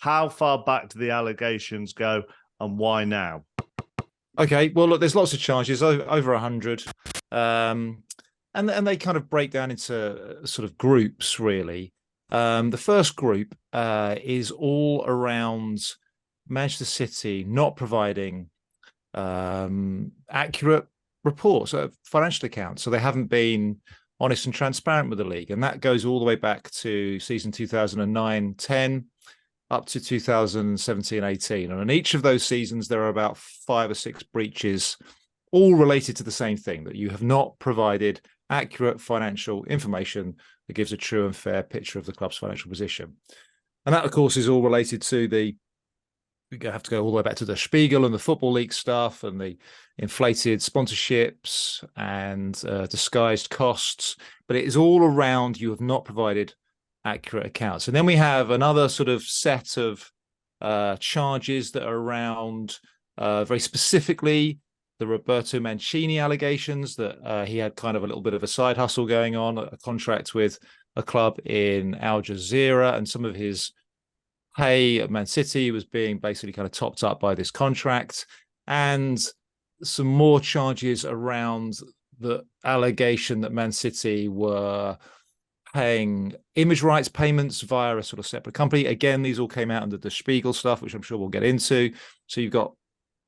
How far back do the allegations go, and why now? Okay, well, look, there's lots of charges, over 100. And they kind of break down into sort of groups, really. The first group is all around Manchester City not providing accurate reports, financial accounts. So they haven't been honest and transparent with the league. And that goes all the way back to season 2009-10 up to 2017-18. And in each of those seasons, there are about 5 or 6 breaches, all related to the same thing, that you have not provided accurate financial information that gives a true and fair picture of the club's financial position. And that, of course, is all related to we have to go all the way back to the Spiegel and the Football League stuff and the inflated sponsorships and disguised costs. But it is all around you have not provided accurate accounts. And then we have another sort of set of charges that are around very specifically the Roberto Mancini allegations that he had kind of a little bit of a side hustle going on, a contract with a club in Al Jazeera, and some of his pay at Man City was being basically kind of topped up by this contract, and some more charges around the allegation that Man City were paying image rights payments via a sort of separate company. Again, these all came out under the Spiegel stuff, which I'm sure we'll get into. So you've got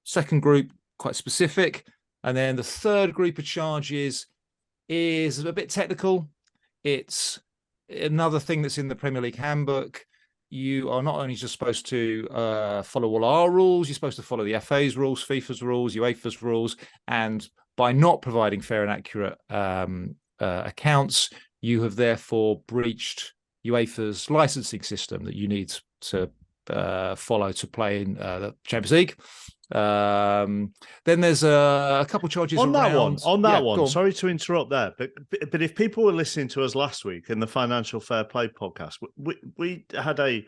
second group, quite specific. And then the third group of charges is a bit technical. It's another thing that's in the Premier League handbook. You are not only just supposed to follow all our rules, you're supposed to follow the FA's rules, FIFA's rules, UEFA's rules. And by not providing fair and accurate accounts, you have therefore breached UEFA's licensing system that you need to follow to play in the Champions League. Then there's a couple of charges on around... that one. Sorry to interrupt there, but if people were listening to us last week in the Financial Fair Play podcast, we had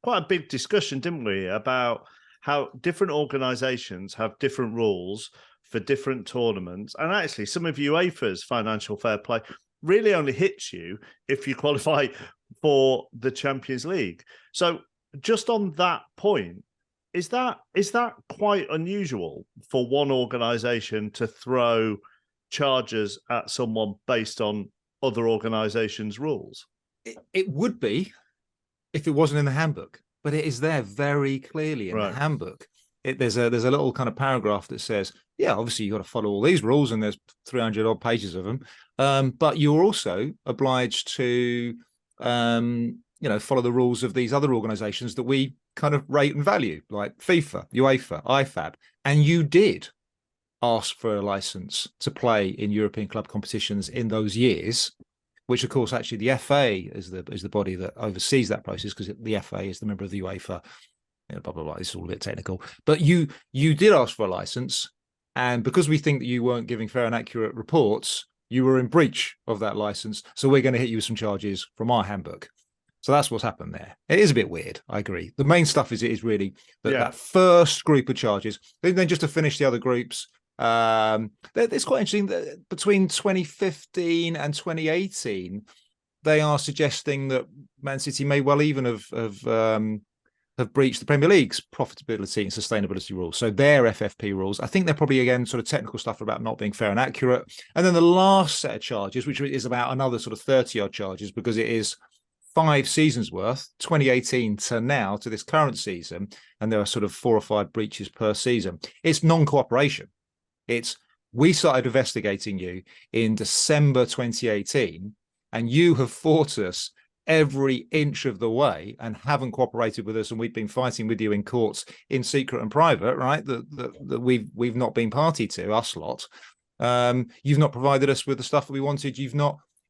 quite a big discussion, didn't we, about how different organisations have different rules for different tournaments, and actually some of UEFA's Financial Fair Play really only hits you if you qualify for the Champions League. So just on that point, is that quite unusual for one organisation to throw charges at someone based on other organisations' rules? It would be if it wasn't in the handbook, but it is there very clearly in the handbook. There's a little kind of paragraph that says, yeah, obviously you've got to follow all these rules, and there's 300 odd pages of them. But you're also obliged to, follow the rules of these other organisations that we kind of rate and value, like FIFA, UEFA, IFAB. And you did ask for a license to play in European club competitions in those years, which of course actually the FA is the body that oversees that process, because the FA is the member of the UEFA. Blah blah blah. It's all a bit technical, but you did ask for a license, and because we think that you weren't giving fair and accurate reports, you were in breach of that license. So we're going to hit you with some charges from our handbook. So that's what's happened there. It is a bit weird, I agree. The main stuff is really that first group of charges. Then just to finish the other groups, it's quite interesting that between 2015 and 2018, they are suggesting that Man City may well even have breached the Premier League's profitability and sustainability rules. So their FFP rules. I think they're probably, again, sort of technical stuff about not being fair and accurate. And then the last set of charges, which is about another sort of 30-odd charges, because it is 5 seasons worth, 2018 to now, to this current season, and there are sort of 4 or 5 breaches per season. It's non-cooperation. We started investigating you in December 2018, and you have fought us every inch of the way and haven't cooperated with us, and we've been fighting with you in courts in secret and private, right? That we've not been party to, us lot. You've not provided us with the stuff that we wanted.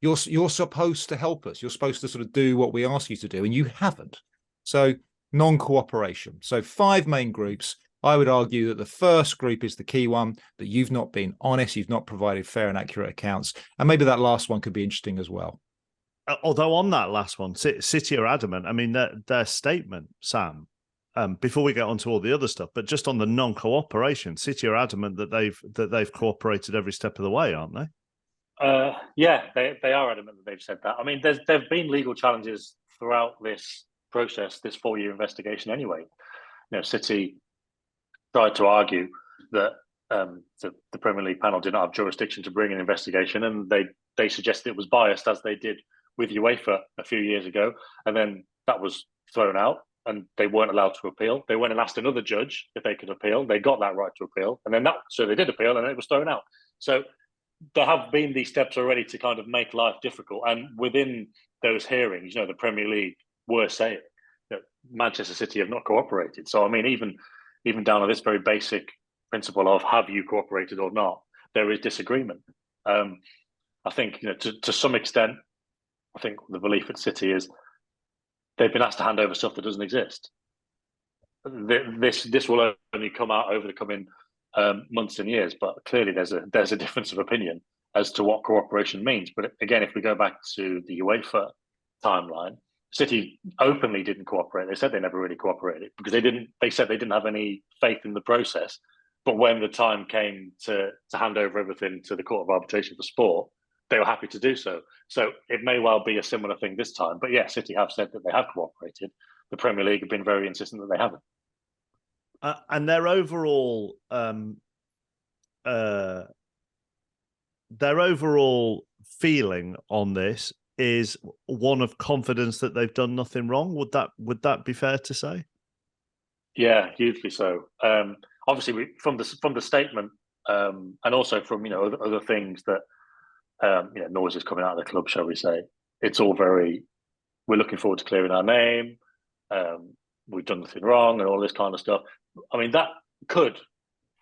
You're supposed to help us. You're supposed to sort of do what we ask you to do, and you haven't. So non-cooperation. So 5 main groups. I would argue that the first group is the key one, that you've not been honest, you've not provided fair and accurate accounts, and maybe that last one could be interesting as well. Although on that last one, City are adamant. I mean, their statement, Sam, before we get on to all the other stuff, but just on the non-cooperation, City are adamant that they've cooperated every step of the way, aren't they? Yeah, they are adamant that they've said that. I mean, there've been legal challenges throughout this process this 4-year investigation anyway. City tried to argue that the Premier League panel did not have jurisdiction to bring an investigation, and they suggested it was biased, as they did with UEFA a few years ago, and then that was thrown out, and they weren't allowed to appeal. They went and asked another judge if they could appeal. They got that right to appeal, and then so they did appeal, and it was thrown out. So there have been these steps already to kind of make life difficult, and within those hearings, the Premier League were saying that Manchester City have not cooperated. So I mean, even down to this very basic principle of have you cooperated or not, there is disagreement. I think to some extent, I think the belief at City is they've been asked to hand over stuff that doesn't exist. This will only come out over the coming months and years, but clearly there's a difference of opinion as to what cooperation means. But again, if we go back to the UEFA timeline, City openly didn't cooperate. They said they never really cooperated because they said they didn't have any faith in the process. But when the time came to hand over everything to the Court of Arbitration for Sport, they were happy to do so. So it may well be a similar thing this time. But yeah, City have said that they have cooperated. The Premier League have been very insistent that they haven't. And their overall feeling on this is one of confidence that they've done nothing wrong. Would that be fair to say? Yeah, hugely so. Obviously, from the statement, and also from other things that noises coming out of the club, shall we say? It's all very. We're looking forward to clearing our name. We've done nothing wrong, and all this kind of stuff. I mean, that could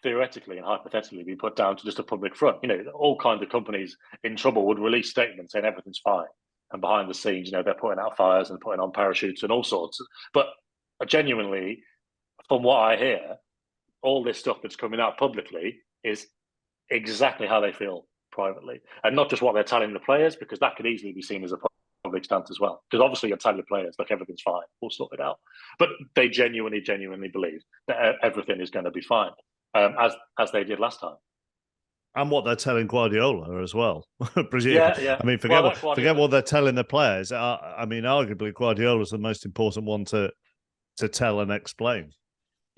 theoretically and hypothetically be put down to just a public front. All kinds of companies in trouble would release statements saying everything's fine, and behind the scenes, they're putting out fires and putting on parachutes and all sorts. But genuinely, from what I hear, all this stuff that's coming out publicly is exactly how they feel privately, and not just what they're telling the players, because that could easily be seen as a public stance as well. Because obviously you're telling the players, look, everything's fine, we'll sort it out. But they genuinely believe that everything is going to be fine, as they did last time. And what they're telling Guardiola as well. Yeah. I mean, forget what they're telling the players. I mean, arguably Guardiola's the most important one to tell and explain.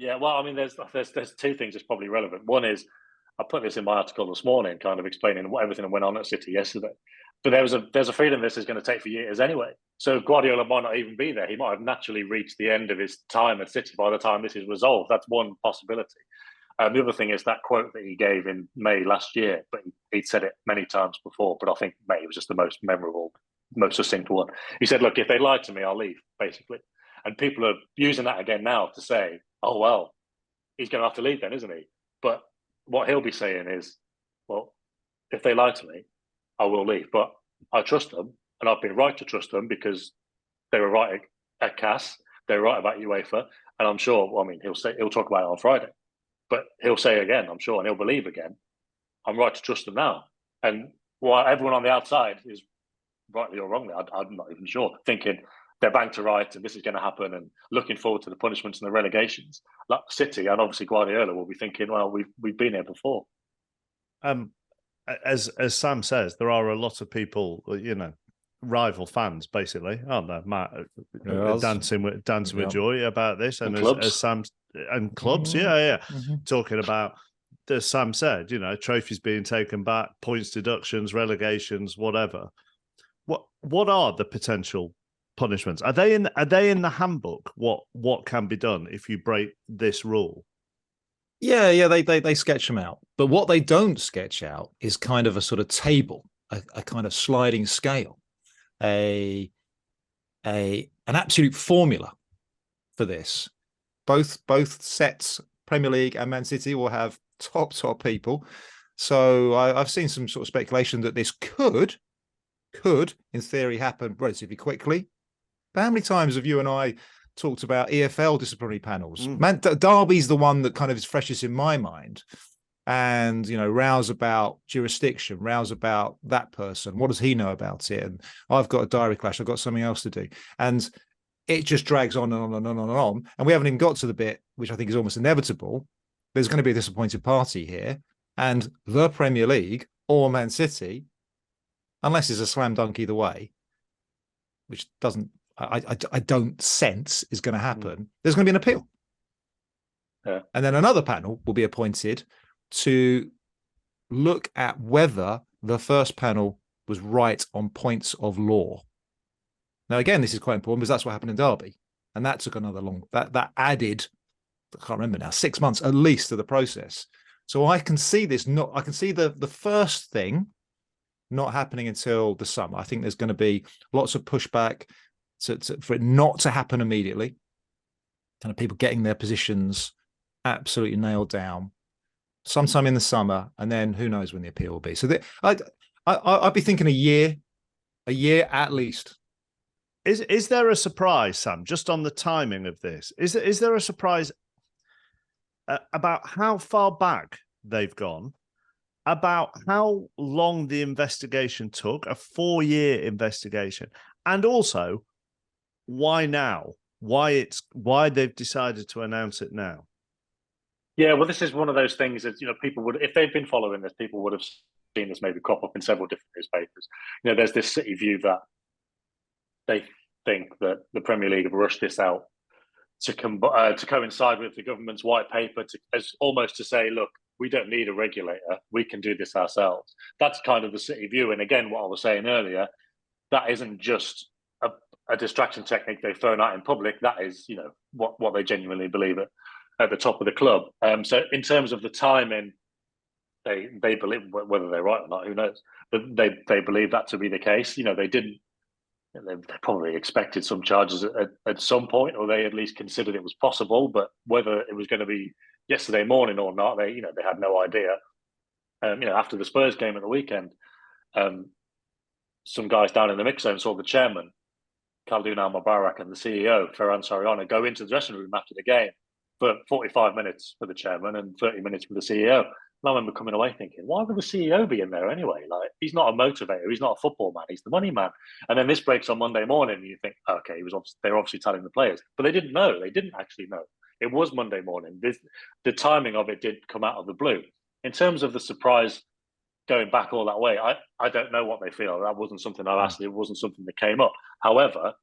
Yeah, well, I mean, there's two things that's probably relevant. One is, I put this in my article this morning, kind of explaining everything that went on at City yesterday. But there's a feeling this is going to take for years anyway. So Guardiola might not even be there. He might have naturally reached the end of his time at City by the time this is resolved. That's one possibility. The other thing is that quote that he gave in May last year, but he'd said it many times before, but I think May was just the most memorable, most succinct one. He said, look, if they lie to me, I'll leave, basically. And people are using that again now to say, oh, well, he's going to have to leave then, isn't he? But what he'll be saying is, well, if they lie to me, I will leave. But I trust them, and I've been right to trust them because they were right at CAS, they were right about UEFA, and I'm sure, well, I mean, he'll talk about it on Friday, but he'll say again, I'm sure, and he'll believe again, I'm right to trust them now. And while everyone on the outside is rightly or wrongly, I'm not even sure, thinking they're bang to right and this is going to happen and looking forward to the punishments and the relegations, like City and obviously Guardiola will be thinking, well, we've been here before. As Sam says, there are a lot of people, rival fans, basically, aren't there, Matt? Dancing with joy about this, and as Sam and clubs, talking about, as Sam said, trophies being taken back, points deductions, relegations, whatever. What are the potential punishments? Are they in the handbook? What can be done if you break this rule? Yeah, they sketch them out. But what they don't sketch out is kind of a sort of table, a kind of sliding scale, an absolute formula for this. Both sets, Premier League and Man City, will have top people. So I've seen some sort of speculation that this could, in theory, happen relatively quickly. But how many times have you and I talked about EFL disciplinary panels? Derby's the one that kind of is freshest in my mind. And, rows about jurisdiction, rows about that person. What does he know about it? And I've got a diary clash. I've got something else to do. And it just drags on and on and on and on. And we haven't even got to the bit, which I think is almost inevitable. There's going to be a disappointed party here. And the Premier League or Man City, unless it's a slam dunk either way, which doesn't I don't sense is going to happen, there's going to be an appeal. Yeah. And then another panel will be appointed to look at whether the first panel was right on points of law. Now, again, this is quite important because that's what happened in Derby. And that took another that added, I can't remember now, 6 months at least to the process. So I can see I can see the first thing not happening until the summer. I think there's going to be lots of pushback for it not to happen immediately. Kind of people getting their positions absolutely nailed down sometime in the summer, and then who knows when the appeal will be. So I'd be thinking a year at least. Is there a surprise, Sam, just on the timing of this? Is there a surprise about how far back they've gone, about how long the investigation took, a 4-year investigation, and also why now? Why they've decided to announce it now? Yeah, well, this is one of those things that, people would, if they've been following this, people would have seen this maybe crop up in several different newspapers. There's this City view that they think that the Premier League have rushed this out to coincide with the government's white paper, as almost to say, look, we don't need a regulator, we can do this ourselves. That's kind of the City view. And again, what I was saying earlier, that isn't just a distraction technique they've thrown out in public. That is, what they genuinely believe at the top of the club. So in terms of the timing, they believe, whether they're right or not, who knows? But they believe that to be the case. They probably expected some charges at some point, or they at least considered it was possible. But whether it was going to be yesterday morning or not, they had no idea. After the Spurs game at the weekend, some guys down in the mix zone saw the chairman, Khaldoon Al-Mubarak, and the CEO, Ferran Soriano, go into the dressing room after the game for 45 minutes for the chairman and 30 minutes for the CEO. And I remember coming away thinking, why would the CEO be in there anyway? Like, he's not a motivator. He's not a football man. He's the money man. And then this breaks on Monday morning, and you think, okay, they're obviously telling the players. But they didn't know. They didn't actually know. It was Monday morning. The timing of it did come out of the blue. In terms of the surprise going back all that way, I don't know what they feel. That wasn't something I've asked. It wasn't something that came up. However,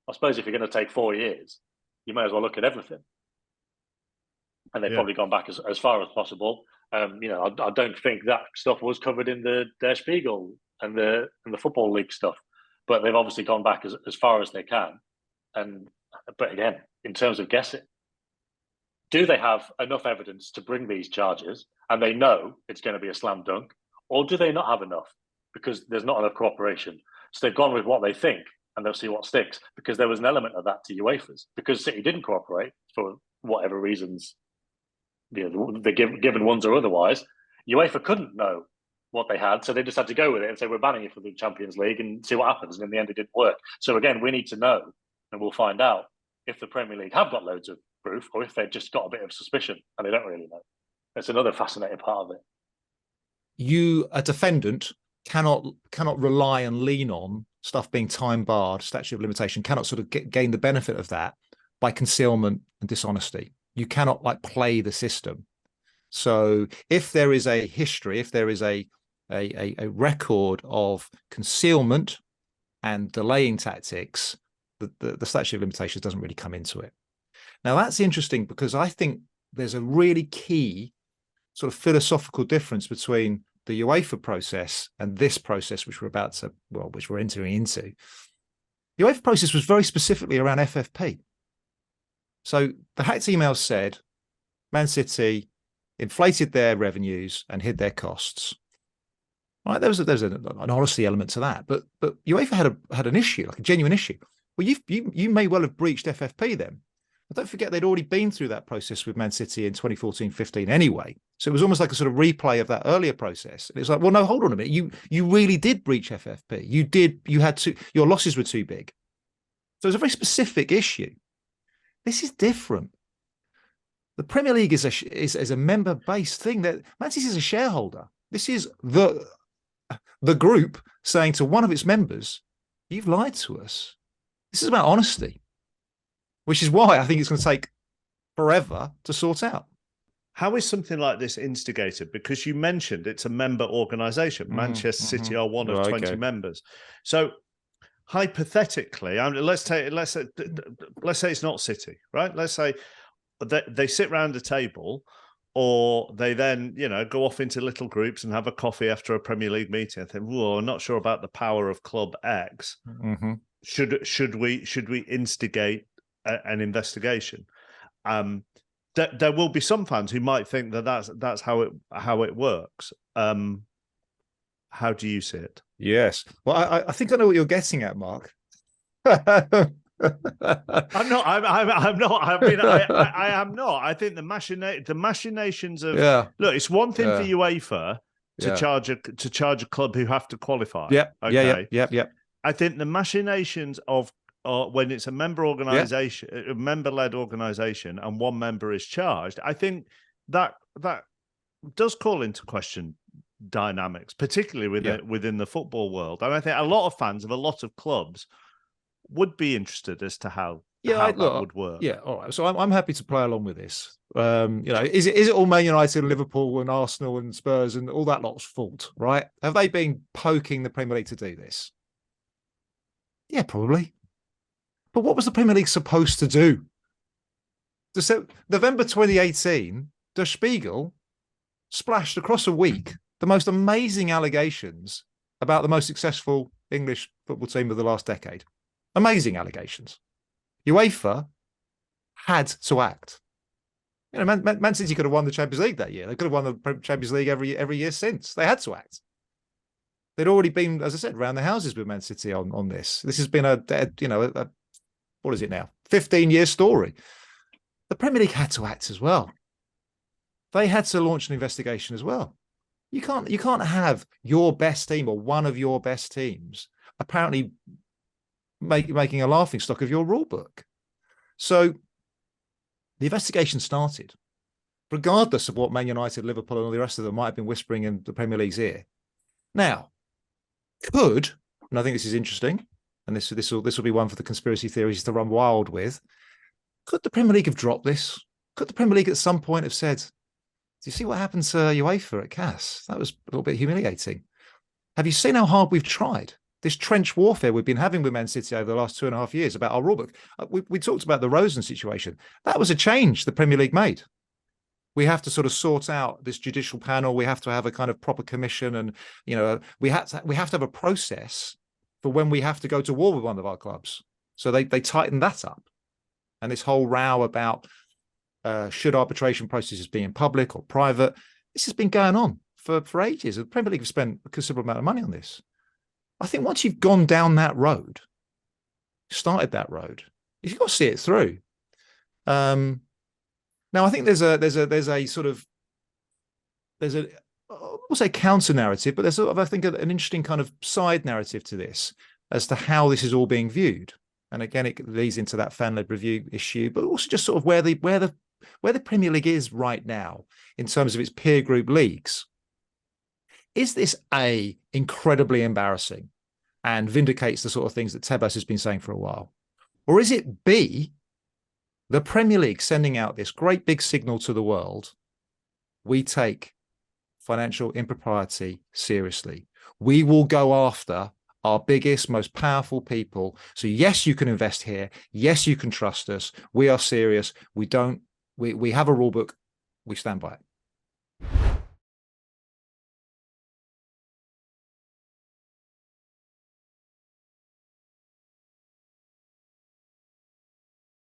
I suppose if you're going to take 4 years, you may as well look at everything. And they've probably gone back as far as possible. I don't think that stuff was covered in the Der Spiegel and the Football League stuff, but they've obviously gone back as far as they can. But again, in terms of guessing, do they have enough evidence to bring these charges, and they know it's going to be a slam dunk, or do they not have enough because there's not enough cooperation? So they've gone with what they think, and they'll see what sticks, because there was an element of that to UEFA's, because City didn't cooperate for whatever reasons, the given ones or otherwise. UEFA couldn't know what they had, so they just had to go with it and say, we're banning you for the Champions League and see what happens. And in the end, it didn't work. So again, we need to know, and we'll find out if the Premier League have got loads of proof or if they've just got a bit of suspicion and they don't really know. That's another fascinating part of it. You, a defendant, cannot rely and lean on stuff being time barred, statute of limitation, cannot sort of gain the benefit of that by concealment and dishonesty. You cannot play the system. So if there is a history, if there is a record of concealment and delaying tactics, the statute of limitations doesn't really come into it. Now, that's interesting because I think there's a really key sort of philosophical difference between the UEFA process and this process, which we're entering into. The UEFA process was very specifically around FFP. So the hacked emails said Man City inflated their revenues and hid their costs. Right, there's an honesty element to that, but UEFA had an issue, like a genuine issue. Well, you may well have breached FFP then. But don't forget they'd already been through that process with Man City in 2014-15 anyway. So it was almost like a sort of replay of that earlier process. And it's like, well, no, hold on a minute. You really did breach FFP. Your losses were too big. So it's a very specific issue. This is different. The Premier League is a member-based thing. That Man City is a shareholder. This is the group saying to one of its members, "You've lied to us." This is about honesty, which is why I think it's going to take forever to sort out. How is something like this instigated? Because you mentioned it's a member organisation. Manchester City are one of 20 members. So hypothetically, let's say it's not City, right? Let's say they sit round a table, or they then, go off into little groups and have a coffee after a Premier League meeting. I think, whoa, I'm not sure about the power of Club X. Mm-hmm. Should we instigate an investigation? There will be some fans who might think that's how it works. How do you see it? Yes. Well, I think I know what you're getting at, Mark. I'm not. I mean, I am not. I think the machinations of look. It's one thing for UEFA to charge a club who have to qualify. Yeah. Okay. Yeah. I think the machinations of when it's a member organization, a member-led organization, and one member is charged. I think that does call into question dynamics, particularly within the football world. And I think a lot of fans of a lot of clubs would be interested as to how that would work. Yeah, all right. So I'm happy to play along with this. Is it all Man United, Liverpool, and Arsenal and Spurs and all that lot's fault, right? Have they been poking the Premier League to do this? Yeah, probably. But what was the Premier League supposed to do? November 2018, Der Spiegel splashed across a week the most amazing allegations about the most successful English football team of the last decade. Amazing allegations. UEFA had to act. Man City could have won the Champions League that year. They could have won the Champions League every year since. They had to act. They'd already been, as I said, round the houses with Man City on this. This has been a what is it now? 15-year story. The Premier League had to act as well. They had to launch an investigation as well. You can't have your best team or one of your best teams apparently making a laughing stock of your rule book. So the investigation started, regardless of what Man United, Liverpool, and all the rest of them might have been whispering in the Premier League's ear. Now, and I think this is interesting, and this will be one for the conspiracy theories to run wild with. Could the Premier League have dropped this? Could the Premier League at some point have said, do you see what happened to UEFA at CAS? That was a little bit humiliating. Have you seen how hard we've tried? This trench warfare we've been having with Man City over the last 2.5 years about our rulebook. We talked about the Rosen situation. That was a change the Premier League made. We have to sort of sort out this judicial panel. We have to have a kind of proper commission, and we have to have a process for when we have to go to war with one of our clubs. So they tightened that up, and this whole row about should arbitration processes be in public or private, this has been going on for ages. The Premier League have spent a considerable amount of money on this. I think once you've gone down that road, started that road, you've got to see it through. Now, I think there's a sort of, I won't say counter narrative, but there's sort of, I think, an interesting kind of side narrative to this as to how this is all being viewed. And again, it leads into that fan-led review issue, but also just sort of where the Premier League is right now in terms of its peer group leagues. Is this A, incredibly embarrassing and vindicates the sort of things that Tebas has been saying for a while? Or is it B, the Premier League sending out this great big signal to the world? We take financial impropriety seriously. We will go after our biggest, most powerful people. So yes, you can invest here. Yes, you can trust us. We are serious. We have a rule book. We stand by it.